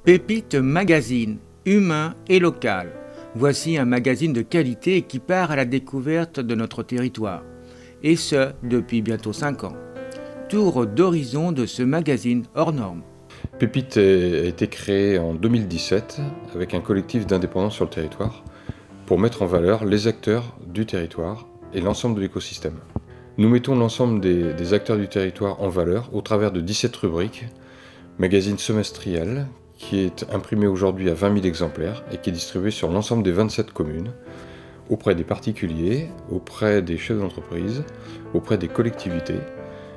Pépite Magazine, humain et local. Voici un magazine de qualité qui part à la découverte de notre territoire. Et ce, depuis bientôt 5 ans. Tour d'horizon de ce magazine hors norme. Pépite a été créé en 2017 avec un collectif d'indépendants sur le territoire pour mettre en valeur les acteurs du territoire et l'ensemble de l'écosystème. Nous mettons l'ensemble des acteurs du territoire en valeur au travers de 17 rubriques, magazine semestriel qui est imprimé aujourd'hui à 20 000 exemplaires et qui est distribué sur l'ensemble des 27 communes, auprès des particuliers, auprès des chefs d'entreprise, auprès des collectivités,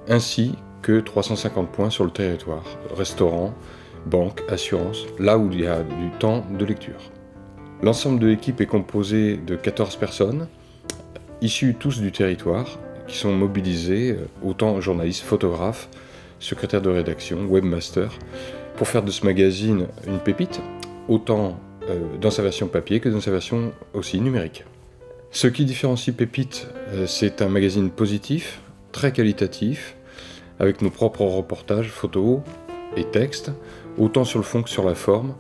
ainsi que 350 points sur le territoire, restaurants, banques, assurances, là où il y a du temps de lecture. L'ensemble de l'équipe est composé de 14 personnes, issues tous du territoire, qui sont mobilisés, autant journalistes, photographes, secrétaires de rédaction, webmasters, pour faire de ce magazine une pépite, autant dans sa version papier que dans sa version aussi numérique. Ce qui différencie Pépite, c'est un magazine positif, très qualitatif, avec nos propres reportages, photos et textes, autant sur le fond que sur la forme,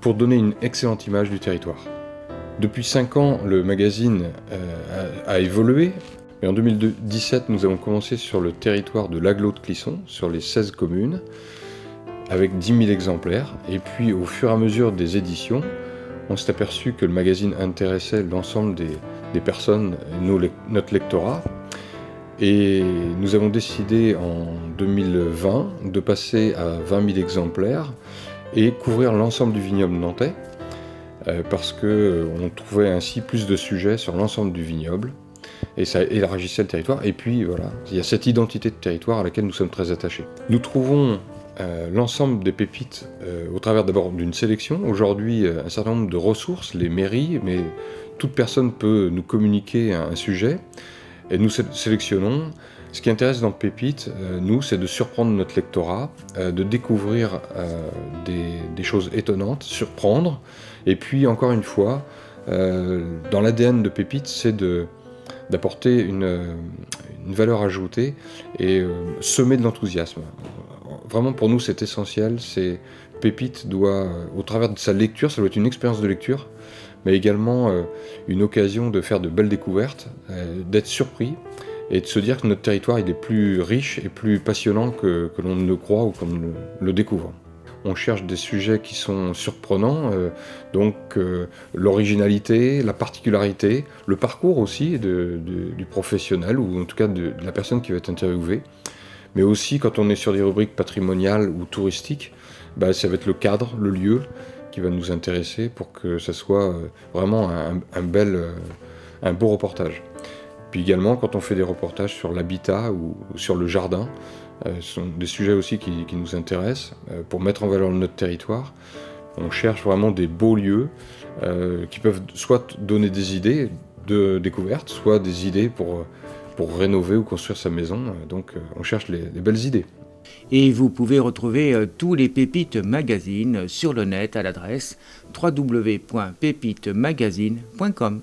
pour donner une excellente image du territoire. Depuis 5 ans, le magazine a évolué. Et en 2017, nous avons commencé sur le territoire de l'Agglo de Clisson, sur les 16 communes, avec 10 000 exemplaires. Et puis, au fur et à mesure des éditions, on s'est aperçu que le magazine intéressait l'ensemble des personnes, notre lectorat. Et nous avons décidé en 2020 de passer à 20 000 exemplaires et couvrir l'ensemble du vignoble nantais, parce qu'on trouvait ainsi plus de sujets sur l'ensemble du vignoble. Et ça élargissait le territoire. Et puis voilà, il y a cette identité de territoire à laquelle nous sommes très attachés. Nous trouvons l'ensemble des pépites au travers d'abord d'une sélection. Aujourd'hui, un certain nombre de ressources, les mairies, mais toute personne peut nous communiquer un sujet. Et nous sélectionnons. Ce qui intéresse dans Pépite, nous, c'est de surprendre notre lectorat, de découvrir des choses étonnantes, surprendre. Et puis, encore une fois, dans l'ADN de Pépite, c'est d'apporter une valeur ajoutée et semer de l'enthousiasme. Vraiment, pour nous, c'est essentiel. Pépite doit, au travers de sa lecture, ça doit être une expérience de lecture, mais également une occasion de faire de belles découvertes, d'être surpris et de se dire que notre territoire il est plus riche et plus passionnant que l'on ne le croit ou qu'on ne le découvre. On cherche des sujets qui sont surprenants, donc l'originalité, la particularité, le parcours aussi du professionnel ou en tout cas de la personne qui va être interviewée. Mais aussi quand on est sur des rubriques patrimoniales ou touristiques, ça va être le cadre, le lieu qui va nous intéresser pour que ça soit vraiment un beau reportage. Puis également quand on fait des reportages sur l'habitat ou sur le jardin, ce sont des sujets aussi qui nous intéressent pour mettre en valeur notre territoire. On cherche vraiment des beaux lieux qui peuvent soit donner des idées de découverte, soit des idées pour rénover ou construire sa maison. Donc on cherche les belles idées. Et vous pouvez retrouver tous les Pépites Magazines sur le net à l'adresse www.pépitemagazine.com.